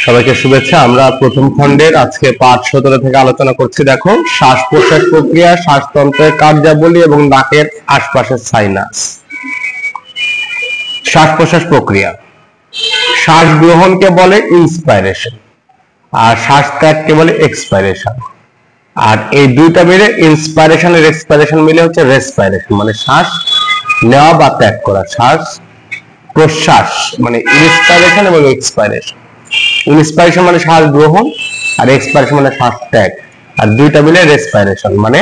সবাইকে শুভেচ্ছা। আমরা প্রথম খণ্ডের আজকে পাঠ 17 থেকে আলোচনা করছি। দেখো, শ্বাস প্রশ্বাস প্রক্রিয়া, শ্বাসতন্ত্রের কার্যাবলী এবং নাকের আশপাশের সাইনাস। শ্বাস প্রশ্বাস প্রক্রিয়া, শ্বাস গ্রহণকে বলে ইন্সপাইরেশন আর শ্বাস ত্যাগকে বলে এক্সপাইরেশন। আর এই দুইটা মিলে ইন্সপাইরেশন আর এক্সপাইরেশন মিলে হচ্ছে রেসপাইরেশন, মানে শ্বাস নেওয়া বা ত্যাগ করা। শ্বাস প্রশ্বাস মানে ইন্সপাইরেশন এবং এক্সপাইরেশন। ইন্সপাইরেশন মানে শ্বাস গ্রহণ আর এক্সপাইরেশন মানে শ্বাস ত্যাগ, আর দুইটা মিলে রেসপাইরেশন মানে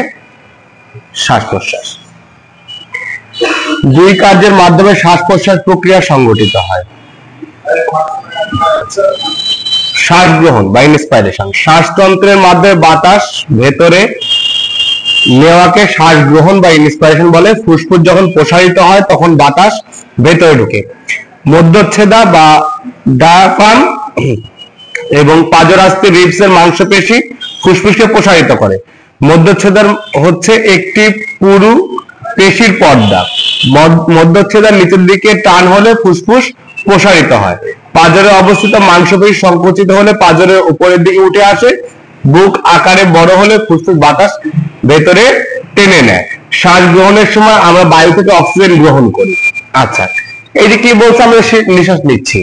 শ্বাস প্রশ্বাস। দুই কার্যের মাধ্যমে শ্বাস প্রশ্বাস প্রক্রিয়া সংঘটিত হয়। শ্বাস গ্রহণ বা ইন্সপাইরেশন, শ্বাসতন্ত্রের মাধ্যমে বাতাস ভেতরে নেওয়াকে শ্বাস গ্রহণ বা ইন্সপাইরেশন বলে। ফুসফুস যখন প্রসারিত হয় তখন বাতাস ভেতরে ঢুকে। মধ্যচ্ছেদা বা ডায়াফ্রাম এবং পাজরাস্থি রিবসের মাংসপেশি ফুসফুসকে প্রসারিত করে। মধ্যচ্ছেদার হচ্ছে একটি পুরু পেশির পর্দা। মধ্যচ্ছেদার নিচের দিকে টান হলে ফুসফুস প্রসারিত হয়। পাজরে অবস্থিত মাংসপেশি সংকুচিত হলে পাজরের উপরের দিকে উঠে আসে। বুক আকারে বড় হলে ফুসফুস বাতাস ভেতরে টেনে নেয়। শ্বাস গ্রহণের সময় আমরা বায়ু থেকে অক্সিজেন গ্রহণ করি। আচ্ছা, এই যে কি বলছে, আমরা নিঃশ্বাস নিচ্ছি,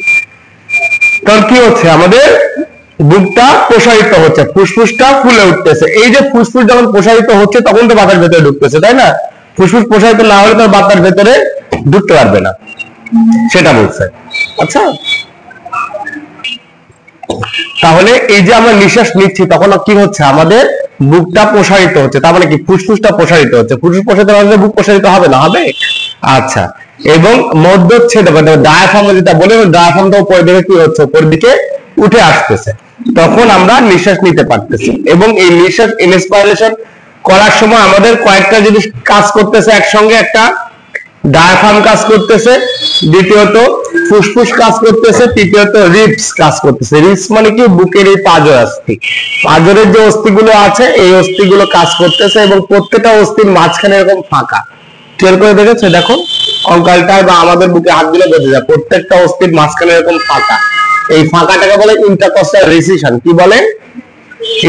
তখন কি হচ্ছে, আমাদের বুকটা প্রসারিত হচ্ছে, ফুসফুসটা ফুলে উঠতেছে। এই যে ফুসফুস যখন প্রসারিত হচ্ছে তখন তো বাতাস ভেতরে ঢুকতেছে, তাই না? ফুসফুস প্রসারিত না হলে তো বাতাস ভেতরে ঢুকতে পারবে না, সেটা বলছে। আচ্ছা, তাহলে এই যে আমরা নিঃশ্বাস নিচ্ছি তখন কি হচ্ছে, আমাদের বুকটা প্রসারিত হচ্ছে, তার মানে কি ফুসফুসটা প্রসারিত হচ্ছে। ফুসফুস প্রসারিত হলে বুক প্রসারিত হবে না, হবে? আচ্ছা, এবং মধ্যচ্ছেদ ডায়াফ্রাম যেটা বলে, ডায়াফ্রামটা উপরের দিকে কি হচ্ছে, উপরের দিকে উঠে আসতেছে, তখন আমরা নিঃশ্বাস নিতে পারতেছি। এবং এই নিঃশ্বাস ইন্সপাইরেশন করার সময় আমাদের কয়েকটা জিনিস কাজ করতেছে একসঙ্গে। একটা ডায়াফ্রাম কাজ করতেছে, দ্বিতীয়ত ফুসফুস কাজ করতেছে, তৃতীয়ত রিবস কাজ করতেছে। রিবস মানে কি, বুকের এই পাঁজর অস্থি, পাঁজরের যে অস্থিগুলো আছে এই অস্থিগুলো কাজ করতেছে, এবং প্রত্যেকটা অস্থির মাঝখানে এরকম ফাঁকা। ক্লিয়ার করে দেখেছো? দেখো কঙ্কালটায় বা আমাদের বুকে হাত দিলে বোঝা যায় প্রত্যেকটা অস্থির মাঝখানে এরকম ফাঁকা। এই ফাঁকাটাকে বলে ইন্টারকস্টাল রিসিশন। কি বলে?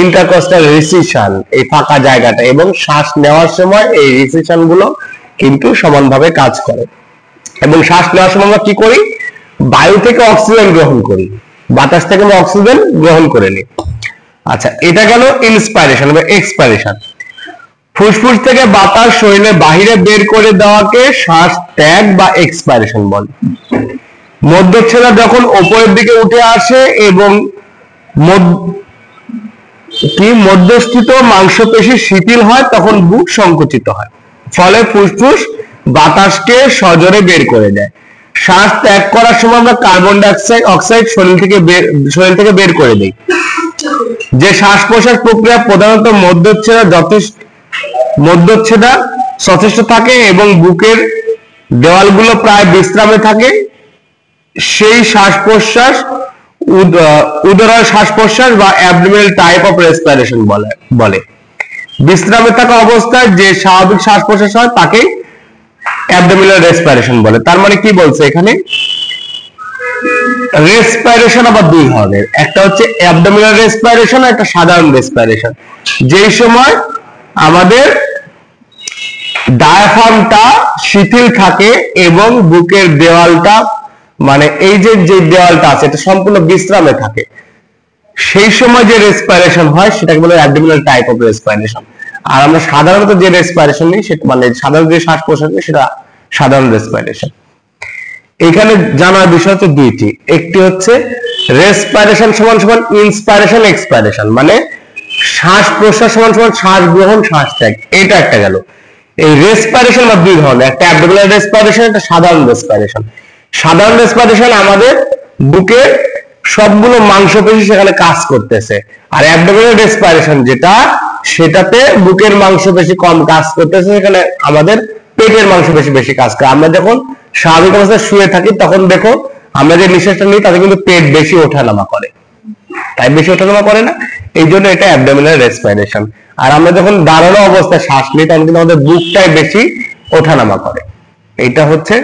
ইন্টারকস্টাল রিসিশন, এই ফাঁকা জায়গাটা। এবং শ্বাস নেওয়ার সময় এই রিসিশন গুলো কিন্তু সমানভাবে কাজ করে। এবং শ্বাস নেওয়ার সময় আমরা কি করি, বায়ু থেকে অক্সিজেন গ্রহণ করি, বাতাস থেকে আমরা অক্সিজেন গ্রহণ করে নিই। আচ্ছা, এটা গেল ইন্সপাইরেশন বা এক্সপাইরেশন। ফুসফুস থেকে বাতাস শরীরে বাহিরে বের করে দেওয়াকে শ্বাস ত্যাগ বা এক্সপাইরেশন বলে। মধ্যচ্ছেদা যখন উপরের দিকে উঠে আসে এবং মধ্যস্থিত মাংসপেশি শিথিল হয় তখন বুক সংকুচিত হয়, ফলে ফুসফুস বাতাসকে সজোরে বের করে দেয়। শ্বাস ত্যাগ করার সময় আমরা কার্বন ডাই অক্সাইড শরীর থেকে বের করে দিই। যে শ্বাস প্রশ্বাস প্রক্রিয়া প্রধানত মধ্যচ্ছেদা সচেষ্ট থাকে এবং বুকের দেওয়ালগুলো প্রায় বিশ্রামে থাকে, সেই শ্বাস প্রশ্বাস উদরাল শ্বাস প্রশ্বাস বা অ্যাবডোমিনাল টাইপ অফ রেসপিরেশন বলে। বিশ্রামে থাকা অবস্থায় যে স্বাভাবিক শ্বাস প্রশ্বাস হয় তাকে অ্যাবডোমিনাল রেসপিরেশন বলে। তার মানে কি বলছে এখানে, রেসপিরেশন আবার দুই ধরনের, একটা হচ্ছে অ্যাবডোমিনাল রেসপিরেশন, একটা সাধারণ রেসপিরেশন। যেই সময় আমাদের ডায়াফ্রামটা শিথিল থাকে এবং বুকের দেওয়ালটা, মানে এই যে দেওয়ালটা আছে এটা সম্পূর্ণ বিশ্রামে থাকে, সেই সময় যে রেসপিরেশন হয় সেটাকে বলে অ্যাবডোমিনাল টাইপ অফ রেসপিরেশন। আর আমরা সাধারণত যে রেসপিরেশন নিই সেটা, মানে সাধারণ যে শ্বাস প্রশ্বাস নিই সেটা সাধারণ রেসপিরেশন। এখানে জানার বিষয় হচ্ছে দুইটি, একটি হচ্ছে রেসপিরেশন সমান সমান ইন্সপাইরেশন এক্সপাইরেশন, মানে শ্বাস প্রশ্বাস সমান সমান শ্বাস গ্রহণ শ্বাস ত্যাগ, এটা একটা গেল। এই রেসপিরেশন বা দুই ধরনের, একটা অ্যাবডোমিনাল রেসপিরেশন, একটা সাধারণ রেসপিরেশন। সাধারণ রেসপিরেশন আমাদের বুকের সবগুলো মাংসপেশি সেখানে কাজ করতেছে, আর অ্যাবডোমিনাল রেসপিরেশন যেটা, সেটাতে বুকের মাংসপেশি কম কাজ করতেছে, সেখানে আমাদের পেটের মাংসপেশি বেশি কাজ করে। আমরা যখন স্বাভাবিক অবস্থায় শুয়ে থাকি তখন দেখো আমরা যে নিঃশ্বাসটা নিই তাতে কিন্তু পেট বেশি ওঠানামা করে, তাই বেশি ওঠানামা করে না, এই জন্য এটা অ্যাবডোমিনাল রেসপিরেশন। আর আমরা যখন দাঁড়ানো অবস্থায় শ্বাস নিই তখন কিন্তু আমাদের বুকটাই বেশি ওঠানামা করে, এটা হচ্ছে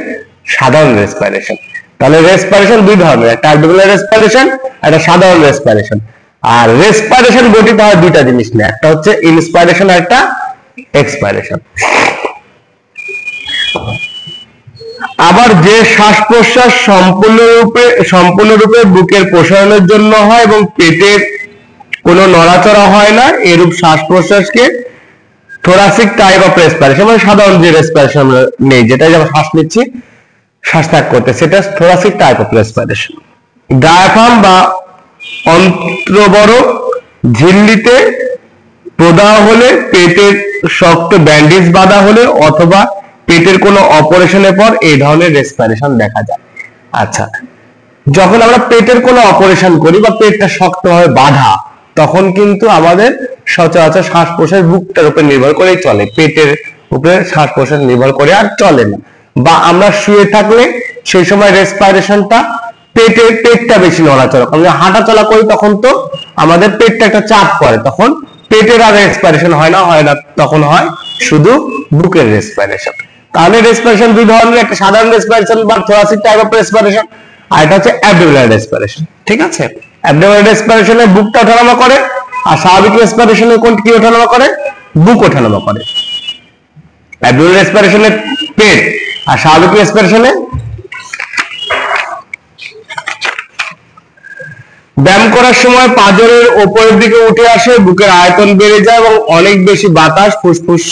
সাধারণ রেসপিরেশন। তাহলে রেসপিরেশন দুই ধরনের, একটা অ্যাবডোমিনাল রেসপিরেশন, একটা সাধারণ রেসপিরেশন। আর রেসপিরেশন গঠিত হয় দুইটা জিনিস নিয়ে, একটা হচ্ছে ইন্সপিরেশন আর একটা এক্সপিরেশন। আবার যে শ্বাস প্রশ্বাস সম্পূর্ণরূপে বুকের প্রসারণের জন্য হয় এবং পেটের কোনো নড়াচড়া হয় না, এরূপ শ্বাস প্রশ্বাসকে থোরাসিক টাইপ অফ রেসপিরেশন, মানে সাধারণ যে রেসপিরেশন নেই, যেটা যেমন শ্বাস নিচ্ছি শ্বাস ত্যাগ করতে, সেটা thoracic type of respiration. Diaphragm বা অন্ত্রবড় ঝিল্লিতে প্রদাহ হলে, পেটের শক্ত ব্যান্ডেজ বাঁধা হলে অথবা পেটের কোনো অপারেশনের পর এই ধরনের রেসপিরেশন দেখা যায়। আচ্ছা, যখন আমরা পেটের কোনো অপারেশন করি বা পেটটা শক্তভাবে বাঁধা, তখন কিন্তু আমাদের সচরাচর শ্বাস প্রশ্বাস বুকটার উপর নির্ভর করে চলে, পেটের উপরে শ্বাস প্রশ্বাস নির্ভর করে আর চলে না। বা আমরা শুয়ে থাকলে সেই সময় রেসপিরেশনটা পেটটা বেশি নড়াচড়া, কারণ হাঁটা চলা করি তখন তো আমাদের পেটটা একটা চাপ পড়ে, তখন পেটের আর রেসপিরেশন হয় না, তখন হয় শুধু বুকের রেসপিরেশন। তাহলে রেসপিরেশন দুই ধরনের, একটা সাধারণ রেসপিরেশন বা থোরাসিক টাইপ অফ রেসপিরেশন, আর এটা হচ্ছে অ্যাবডোমিনাল রেসপিরেশন। ঠিক আছে, অ্যাবডোমিনাল রেসপিরেশনে বুকটা ওঠানামা করে, আর স্বাভাবিক রেসপিরেশনে কোনটা কি ওঠানামা করে? বুক ওঠানামা করে। অ্যাবডোমিনাল রেসপিরেশনে পেট, আর স্বাভাবিক রেসপিরেশনে ব্যায়াম করার সময় পাঁজরের উপরের দিকে উঠে আসে, বুকের আয়তন বেড়ে যায় এবং অনেক বেশি বাতাস ফুসফুস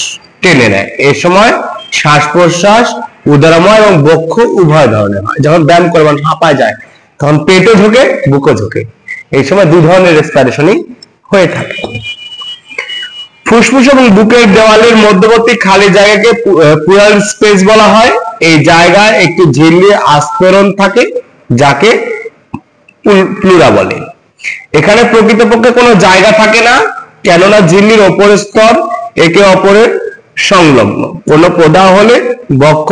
টেনে নেয়। এই সময় শ্বাস প্রশ্বাস উদরময় এবং বক্ষ উভয় ধরনের হয়। যখন ব্যায়াম করে মানে হাঁপায় যায়, তখন পেটও ঝোঁকে বুকও ঝোঁকে। এই সময় দুই ধরনের রেসপিরেশনই হয়ে থাকে। ফুসফুস এবং বুকের দেওয়ালের মধ্যবর্তী খালি জায়গাকে প্লুরাল স্পেস বলা হয়। এই জায়গায় একটি ঝিল্লি আস্তরণ থাকে, যাকে প্লুরা বলে। এখানে প্রকৃতপক্ষে কোনো জায়গা থাকে না, কেননা ঝিল্লির ওপরের স্তর একে অপরের সংলগ্ন। কোনো প্রদাহ হলে বক্ষ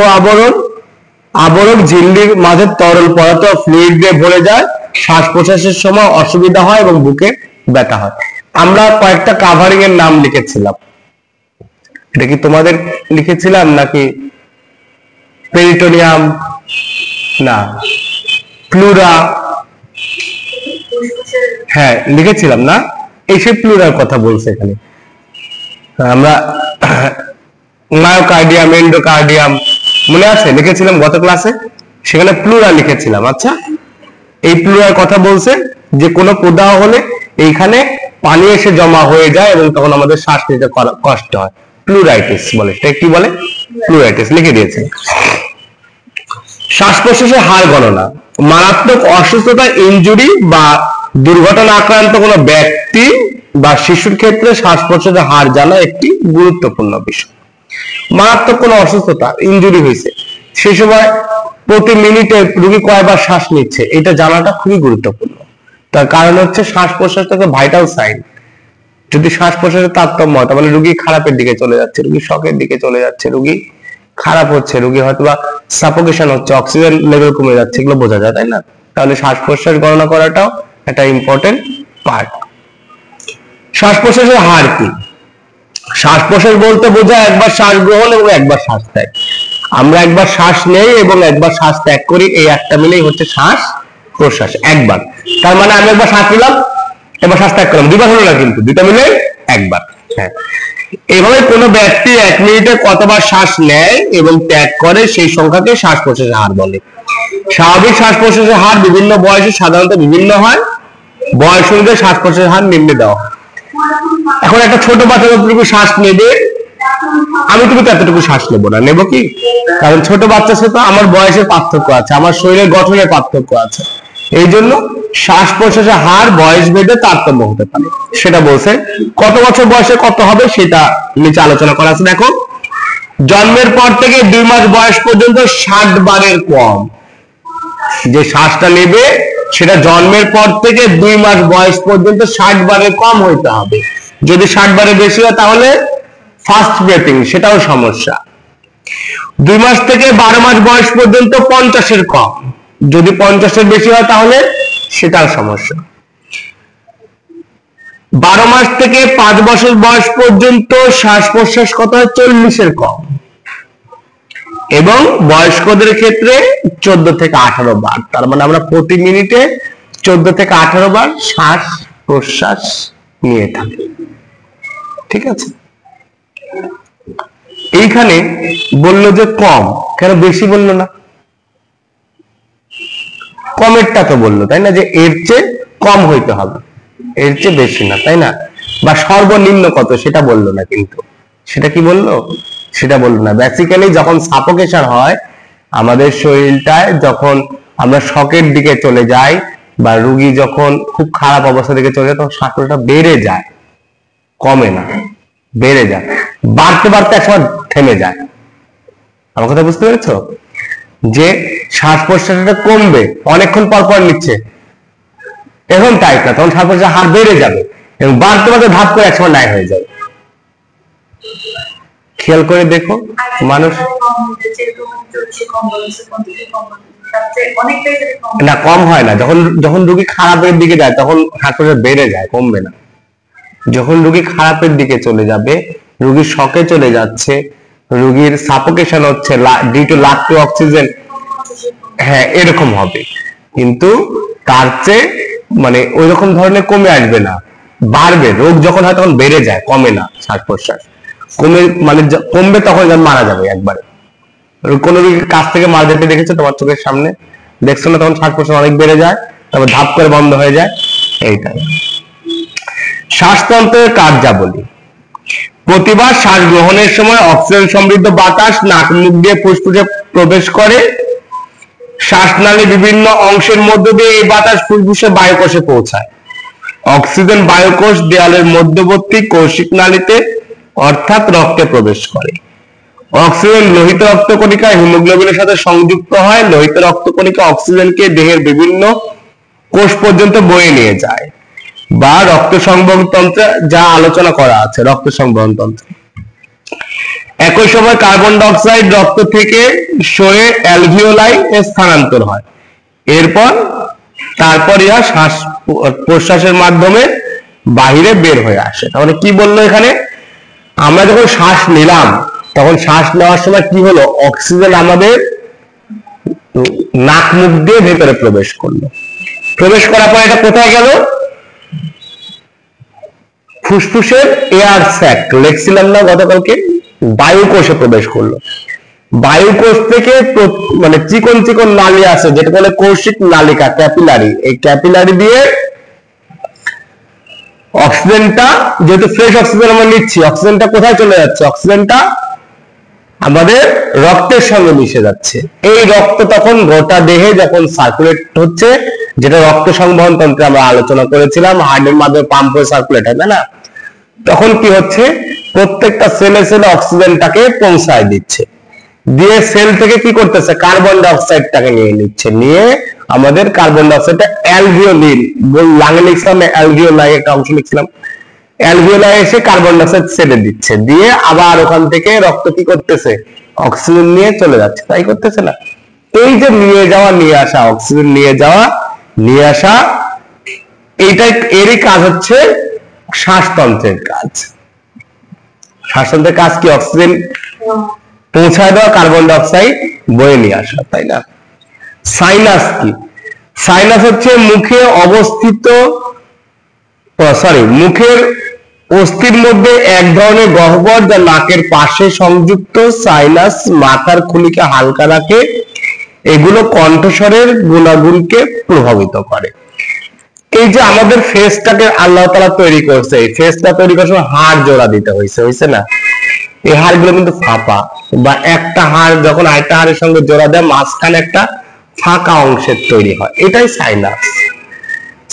আবরণ ঝিল্লির মাঝে তরল পদার্থ ফ্লুইড দিয়ে ভরে যায়, শ্বাস প্রশ্বাসের সময় অসুবিধা হয় এবং বুকে ব্যথা হয়। আমরা কয়েকটা কাভারিং এর নাম লিখেছিলাম, এটা কি তোমাদের লিখেছিলাম নাকি? পেরিটোনিয়াম না, প্লুরা, হ্যাঁ লিখেছিলাম না? এই সে প্লুরার কথা বলছে এখানে। আমরা মায়োকার্ডিয়াম, এন্ডোকার্ডিয়াম মনে আছে লিখেছিলাম গত ক্লাসে, সেখানে প্লুরা লিখেছিলাম। আচ্ছা, এই প্লুরার কথা বলছে যে কোনো প্রদাহ হলে এইখানে পানি এসে জমা হয়ে যায় এবং তখন আমাদের শ্বাস নিতে কষ্ট হয়, প্লুরাইটিস বলে। এটা কি বলে? প্লুরাইটিস লিখে দিয়েছে। শ্বাস প্রশ্বাসের হার গণনা। মারাত্মক অসুস্থতা, ইনজুরি বা দুর্ঘটনা আক্রান্ত কোনো ব্যক্তি বা শিশুর ক্ষেত্রে শ্বাস প্রশ্বাসের হার জানা একটি গুরুত্বপূর্ণ বিষয়। মারাত্মক কোনো অসুস্থতা, ইনজুরি হয়েছে, সেই সময় প্রতি মিনিটে রোগী কয়বার শ্বাস নিচ্ছে, এটা জানাটা খুবই গুরুত্বপূর্ণ। তার কারণ হচ্ছে শ্বাস প্রশ্বাসটাকে ভাইটাল সাইন। যদি শ্বাস প্রশ্বাসের তারতম্য হয়, তাহলে রোগী খারাপের দিকে চলে যাচ্ছে, রোগী শকের দিকে চলে যাচ্ছে, রোগী খারাপ হচ্ছে, রোগী হয়তোবা সাফোকেশন হচ্ছে, অক্সিজেন লেভেল কমে যাচ্ছে, এগুলো বোঝা যায়, তাই না? তাহলে শ্বাস প্রশ্বাস গণনা করাটাও একটা ইম্পর্টেন্ট পার্ট। শ্বাস প্রশ্বাসের হার কি? শ্বাস প্রশ্বাস বলতে বোঝায় একবার শ্বাস গ্রহণ এবং একবার শ্বাস ত্যাগ। আমরা একবার শ্বাস নেই এবং একবার শ্বাস ত্যাগ করি, এই একটা মিলেই হচ্ছে শ্বাস প্রশ্বাস একবার। তার মানে আমি একবার শ্বাস নিলাম, এবার শ্বাস ত্যাগ করলাম, দুইবার হলো না কিন্তু, দুইটা মিলে একবার। হ্যাঁ, এইভাবে কোনো ব্যক্তি এক মিনিটে কতবার শ্বাস নেয় এবং ত্যাগ করে সেই সংখ্যাকে শ্বাস প্রশ্বাসের হার বলে। স্বাভাবিক শ্বাস প্রশ্বাসের হার বিভিন্ন বয়সে সাধারণত বিভিন্ন হয়, বয়স অনুযায়ী শ্বাস প্রশ্বাসের হার নিম্নে দেওয়া। এখন একটা ছোট বাচ্চা যতটুকু শ্বাস নেবে, আমি তুমি তো এতটুকু শ্বাস নেবো না, নেবো কি? কারণ ছোট বাচ্চার সাথে আমার বয়সের পার্থক্য আছে, আমার শরীরের গঠনের পার্থক্য আছে, এই জন্য শ্বাস প্রশ্বাসের হার বয়স ভেদে তারতম্য হতে পারে। সেটা বলছে কত বছর বয়সে কত হবে সেটা নিচে আলোচনা করা আছে। দেখো, জন্মের পর থেকে 2 মাস বয়স পর্যন্ত 60 বারের কম যে শ্বাসটা নেবে, সেটা জন্মের পর থেকে 2 মাস বয়স পর্যন্ত 60 বারের কম হইতে হবে। যদি 60 বারের বেশি হয় তাহলে ফাস্ট ব্রেথিং, সেটাও সমস্যা। 2 মাস থেকে 12 মাস বয়স পর্যন্ত 50-এর কম, যদি 50-এর বেশি হয় তাহলে সেটাও সমস্যা। 12 মাস থেকে 5 বছর বয়স পর্যন্ত শ্বাস প্রশ্বাস কত হয়? 40-এর কম। এবং বয়স্কদের ক্ষেত্রে 14 থেকে 18 বার। তার মানে আমরা প্রতি মিনিটে 14 থেকে 18 বার শ্বাস প্রশ্বাস নিয়ে থাকি। ঠিক আছে, এইখানে বললো যে কম, কেন বেশি বললো না? কমেরটা তো বললো, তাই না, যে এর চেয়ে কম হইতে হবে, এর চেয়ে বেশি না, তাই না? বা সর্বনিম্ন কত সেটা বললো না, কিন্তু সেটা কি বললো? সেটা বললো না। বেসিক্যালি যখন সাফোকেশন হয় আমাদের শরীরটায়, যখন আমরা শকের দিকে চলে যাই বা রোগী যখন খুব খারাপ অবস্থা দিকে চলে যায়, তখন শ্বাসটা বেড়ে যায়, কমে না, বেড়ে যায়, বাড়তে বাড়তে একসময় থেমে যায়। আমার কথা বুঝতে পেরেছো? যে শ্বাস প্রশ্বাসটা কমবে, অনেকক্ষণ পর পর নিচ্ছে, এখন টাইট না, তখন শ্বাস প্রশ্বাসের হার বেড়ে যাবে এবং বাড়তে বাড়তে ধাপ করে একসময় নাই হয়ে যাবে। খেয়াল করে দেখো মানুষ না, কম হয় না। যখন যখন রোগী খারাপের দিকে যায় তখন শ্বাস প্রশ্বাস বেড়ে যায়, কমবে না। যখন রোগী খারাপের দিকে চলে যাবে, রোগীর শকে চলে যাচ্ছে, রোগীর সাফোকেশন হচ্ছে due to lack to oxygen, হ্যাঁ এরকম হবে, কিন্তু তার চেয়ে মানে ওই রকম ধরনের কমে আসবে না, বাড়বে। রোগ যখন হয় তখন বেড়ে যায়, কমে না। শ্বাস প্রশ্বাস কমে মানে কমবে তখন মারা যাবে একবারে। কোন রোগীর কাছ থেকে মারা যেতে দেখেছো তোমার চোখের সামনে? দেখছো না? তখন শ্বাস প্রশ্বাস অনেক বেড়ে যায়, তারপর ধাপ করে বন্ধ হয়ে যায়। এইটাই শ্বাসতন্ত্রের কার্যাবলী। প্রতিবার শ্বাস গ্রহণের সময় অক্সিজেন সমৃদ্ধ বাতাস নাক মুখ দিয়ে ফুসফুসে প্রবেশ করে। শ্বাসনালীর বিভিন্ন অংশের মধ্য দিয়ে এই বাতাস ফুসফুসে বায়ুকোষে পৌঁছায়। অক্সিজেন বায়ুকোষ দেয়ালের মধ্যবর্তী কৌশিক নালীতে অর্থাৎ রক্তে প্রবেশ করে। অক্সিজেন লোহিত রক্তকণিকা হিমোগ্লোবিনের সাথে সংযুক্ত হয়। লোহিত রক্তকণিকা অক্সিজেনকে দেহের বিভিন্ন কোষ পর্যন্ত বয়ে নিয়ে যায়, বা রক্ত সংবহন তন্ত্রে যা আলোচনা করা আছে, রক্ত সংবহন তন্ত্র। একই সময় কার্বন ডাই অক্সাইড রক্ত থেকে সরে অ্যালভিওলাই স্থানান্তর হয়। তারপর ইহা শ্বাস প্রশ্বাসের মাধ্যমে বাহিরে বের হয়ে আসে। তাহলে কি বললো এখানে? আমরা যখন শ্বাস নিলাম তখন শ্বাস নেওয়ার সময় কি হলো? অক্সিজেন আমাদের নাক মুখ দিয়ে ভেতরে প্রবেশ করলো। প্রবেশ করার পর এটা কোথায় গেল? ফুসফুসের এয়ার স্যাক, লিখছিলাম না গতকালকে, বায়ুকোষে প্রবেশ করলো। বায়ুকোষ থেকে মানে চিকন চিকন নালী আছে যেটা বলে কৌশিক নালিকা, ক্যাপিলারি। এই ক্যাপিলারি দিয়ে অক্সিজেনটা, যেহেতু ফ্রেশ অক্সিজেন আমরা নিচ্ছি, অক্সিজেনটা কোথায় চলে যাচ্ছে? অক্সিজেনটা আমাদের রক্তের সঙ্গে মিশে যাচ্ছে। এই রক্ত তখন গোটা দেহে যখন সার্কুলেট হচ্ছে, যেটা রক্ত সংবহন তন্ত্রে আমরা আলোচনা করেছিলাম, হার্টের মাধ্যমে পাম্প হয়ে সার্কুলেট হয়, না? তখন কি হচ্ছে? প্রত্যেকটা সেলে সেলে অক্সিজেনটাকে পৌঁছায় দিচ্ছে, দিয়ে সেল থেকে কি করতেছে? কার্বন ডাই অক্সাইডটাকে নিয়ে নিচ্ছে, নিয়ে আমাদের কার্বন ডাই অক্সাইডটা অ্যালভিওলিন, লাঙে লিখছিলাম অ্যালভিওলাই, একটা অংশ লিখছিলাম, অ্যালভিওলাই এসে কার্বন ডাই অক্সাইড ছেড়ে দিচ্ছে, দিয়ে আবার ওখান থেকে রক্ত কি করতেছে? অক্সিজেন নিয়ে চলে যাচ্ছে, তাই করতেছে না? এই যে নিয়ে যাওয়া নিয়ে আসা, অক্সিজেন নিয়ে যাওয়া নিয়ে আসা, এইটাই, এরই কাজ হচ্ছে শ্বাসতন্ত্রের কাজ। শ্বাসতন্ত্রের কাজ কি? অক্সিজেন পৌঁছায় দেওয়া, কার্বন ডাই অক্সাইড বয়ে নিয়ে আসা, তাই না? সাইনাস কি? সাইনাস হচ্ছে মুখে অবস্থিত, মুখের অস্থির মধ্যে এক ধরনের গহ্বর যা নাকের পাশে সংযুক্ত। সাইনাস মাথার খুলিকে হালকা রাখে, এগুলো কণ্ঠস্বরের গুণাগুণকে প্রভাবিত করে। এই যে আমাদের ফেসটাকে আল্লাহ তাআলা তৈরি করছে, এই ফেসটা তৈরি করার সময় হাড় জোড়া দিতে হয়েছে না? এই হাড়গুলো কিন্তু ফাঁপা, বা একটা হাড় যখন আরেকটা হাড়ের সঙ্গে জোড়া দেয় মাঝখানে একটা ফাঁকা অংশের তৈরি হয়, এটাই সাইনাস।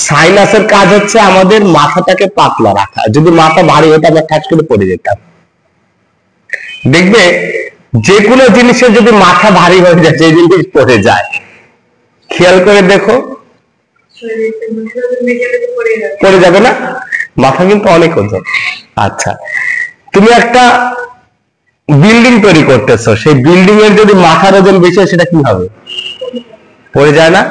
সাইনাসের কাজ হচ্ছে আমাদের মাথাটাকে পাতলা রাখা। যদি মাথা ভারী হতো আমরা ঠাস করে পড়ে যেতাম। দেখবে যে কোনো জিনিসের যদি মাথা ভারী হয়ে যায়, যে জিনিস পড়ে যায়, খেয়াল করে দেখো, পড়ে যাবে না? মাথা কিন্তু অনেক ওজন। আচ্ছা, তুমি একটা বিল্ডিং তৈরি করতেছো, সেই বিল্ডিং এর যদি মাথার ওজন বেশি হয় সেটা কি হবে? পড়ে যায় না?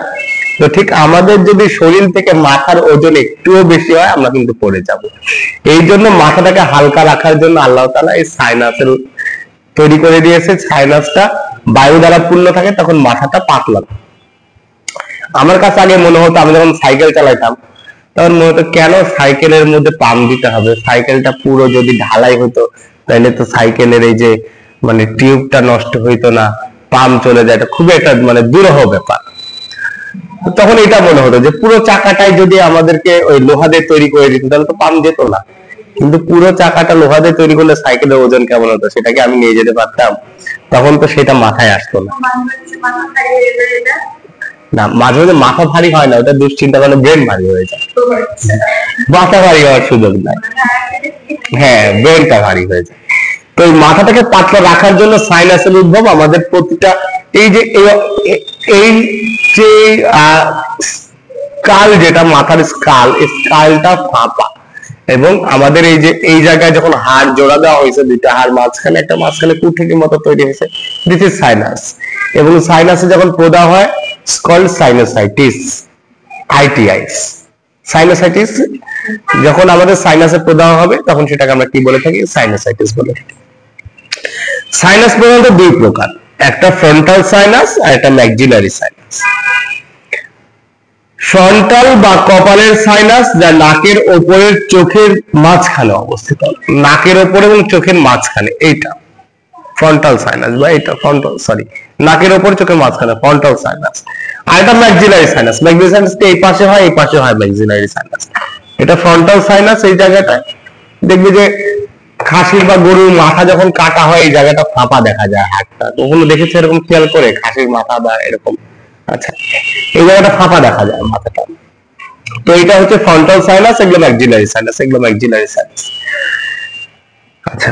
তো ঠিক আমাদের যদি শরীর থেকে মাথার ওজন একটুও বেশি হয় আমরা কিন্তু পড়ে যাব। এই জন্য মাথাটাকে হালকা রাখার জন্য আল্লাহ তাআলা এই সাইনাসের তৈরি করে দিয়েছে। সাইনাসটা বায়ু দ্বারা পূর্ণ থাকে তখন মাথাটা পাতলা। আমার কাছে আগে মনে হতো, আমি যখন সাইকেল চালাইতাম তখন মনে হতো কেন সাইকেলের মধ্যে পাম্প দিতে হবে, সাইকেলটা পুরো যদি ঢালাই হতো তাহলে তো সাইকেলের এই যে মানে টিউবটা নষ্ট হইতো না, পাম্প চলে যায়, এটা খুবই একটা মানে দুরূহ ব্যাপার। তখন এটা মনে হতো যে পুরো চাকাটাই যদি আমাদেরকে ওই লোহা দিয়ে তৈরি করে দিত তাহলে তো পাম্প যেত না। কিন্তু পুরো চাকাটা লোহা দিয়ে তৈরি করলে সাইকেলের ওজন কেমন হতো সেটাকে আমি নিয়ে যেতে পারতাম, তখন তো সেটা মাথায় আসতো না। না, মাঝে মাঝে মাথা ভারী হয় না, ওটা দুশ্চিন্তা করলে ব্রেন ভারী হয়ে যায়, মাথা ভারী হওয়ার সুযোগ নাই। হ্যাঁ, ব্রেনটা ভারী হয়ে যায়। তো এই মাথাটাকে পাতলা রাখার জন্য সাইনাসের উদ্ভব আমাদের প্রতিটা এই যে এই যে স্কাল, যেটা মাথার স্কাল, এই স্কালটা ফাঁপা এবং আমাদের এই যে এই জায়গায় যখন হাড় জোড়া দেওয়া হয়েছে, দুইটা হাড় মাঝখানে একটা মাঝখানে কুঠের মতো তৈরি হয়েছে, দিস ইজ সাইনাস। এবং সাইনাসে যখন প্রদাহ হয় কল্ড সাইনোসাইটিস, আইটিআইস, সাইনোসাইটিস। যখন আমাদের সাইনাসে প্রদাহ হবে তখন সেটাকে আমরা কি বলে থাকি, সাইনোসাইটিস বলে থাকি। সাইনাস প্রধানত দুই প্রকার, একটা ফ্রন্টাল সাইনাস আর একটা ম্যাক্সিলারি সাইনাস। ফ্রন্টাল বা কপালের সাইনাস, যা নাকের ওপরের চোখের মাঝখানে অবস্থিত, নাকের ওপর এবং চোখের মাঝখানে, এইটা ফ্রন্টাল সাইনাস বা এটা ফ্রন্টাল, সরি, নাকের ওপর চোখের মাঝখানে ফ্রন্টাল সাইনাস। আর এটা ম্যাক্সিলারি সাইনাস, ম্যাক্সিলারি সাইনাস এই পাশে হয়, এই পাশে হয় ম্যাক্সিলারি সাইনাস। এটা ফ্রন্টাল সাইনাস, এই জায়গাটায় দেখবে যে খাসির বা গরুর মাথা যখন কাটা হয় এই জায়গাটা ফাঁপা দেখা যায়, হাড়টা কখনো দেখেছে এরকম খেয়াল করে, খাসির মাথা বা এরকম, আচ্ছা এই জায়গাটা ফাঁপা দেখা যায় মাথাটা। তো এটা হচ্ছে ফ্রন্টাল সাইনাস, এগুলো ম্যাক্সিলারি সাইনাস, এগুলো ম্যাক্সিলারি সাইনাস। আচ্ছা,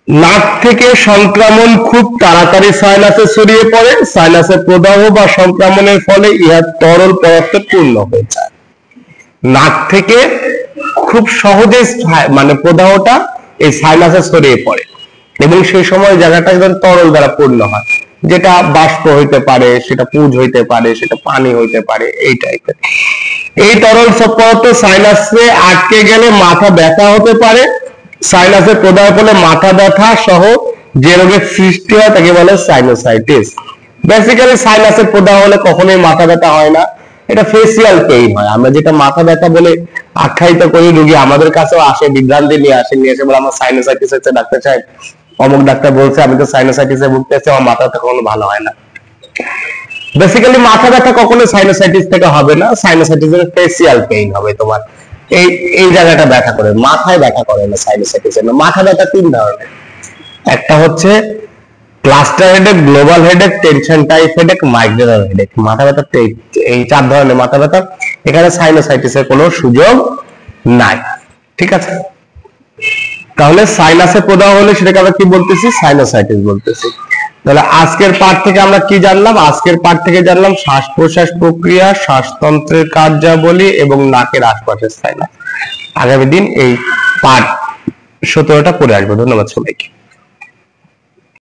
নাক থেকে সংক্রমণ খুব তাড়াতাড়ি সাইনাসে ছড়িয়ে পড়ে, সাইনাসের প্রদাহ বা সংক্রমণের ফলে ইহা তরল পদার্থে পূর্ণ হয়ে যায়। নাক থেকে খুব সহজে মানে প্রদাহটা এই সাইনাসে ছড়িয়ে পড়ে এবং সেই সময় জায়গাটা একদম তরল দ্বারা পূর্ণ হয়, যেটা বাষ্প হইতে পারে, সেটা পুঁজ হইতে পারে, সেটা পানি হইতে পারে, এই টাইপের। এই তরল পদার্থ সাইনাসে আটকে গেলে মাথা ব্যথা হতে পারে। সাইনাসের প্রদাহ ফলে মাথা ব্যথা সহ যে রোগের সৃষ্টি হয় তাকে বলে সাইনোসাইটিস। বেসিক্যালি সাইনাসের প্রদাহ হলে কখনোই মাথা ব্যথা হয় না, এটা ফেসিয়াল পেইন হয়। আমরা যেটা মাথা ব্যথা বলে আখ্যায়িত করি, রোগী আমাদের কাছেও আসে, বিভ্রান্তি নিয়ে এসে বলে আমার সাইনোসাইটিস হচ্ছে, ডাক্তার সাহেব অমুক ডাক্তার বলছে আমি তো সাইনোসাইটিসে ভুগতেছি, আমার মাথা ব্যথা কখনো ভালো হয় না। বেসিক্যালি মাথা ব্যথা কখনো সাইনোসাইটিস থেকে হবে না, সাইনোসাইটিসের ফেসিয়াল পেইন হবে, তোমার এই এই জায়গাটা ব্যথা করে, মাথায় ব্যথা করে না সাইনোসাইটিসের। মাথা ব্যথা তিন ধরনের, একটা হচ্ছে cluster headache, global headache, tension type headache, migrainal headache. মাথা ব্যথা এই চার ধরনের মাথা ব্যথা, এখানে সাইনোসাইটিসের কোনো সুযোগ নাই, ঠিক আছে। তাহলে সাইনাসে প্রদাহ হলে সেটাকে আমরা কি বলতেছি, সাইনোসাইটিস বলতেছি। তাহলে আজকের পাঠ থেকে আমরা কি জানলাম, আজকের পাঠ থেকে জানলাম শ্বাস প্রশ্বাস প্রক্রিয়া, শ্বাসতন্ত্রের কার্যাবলী এবং নাকের আশপাশের সাইনাস। আগামী দিন এই পাঠ 17টা পড়ে আসবো। ধন্যবাদ সবাইকে।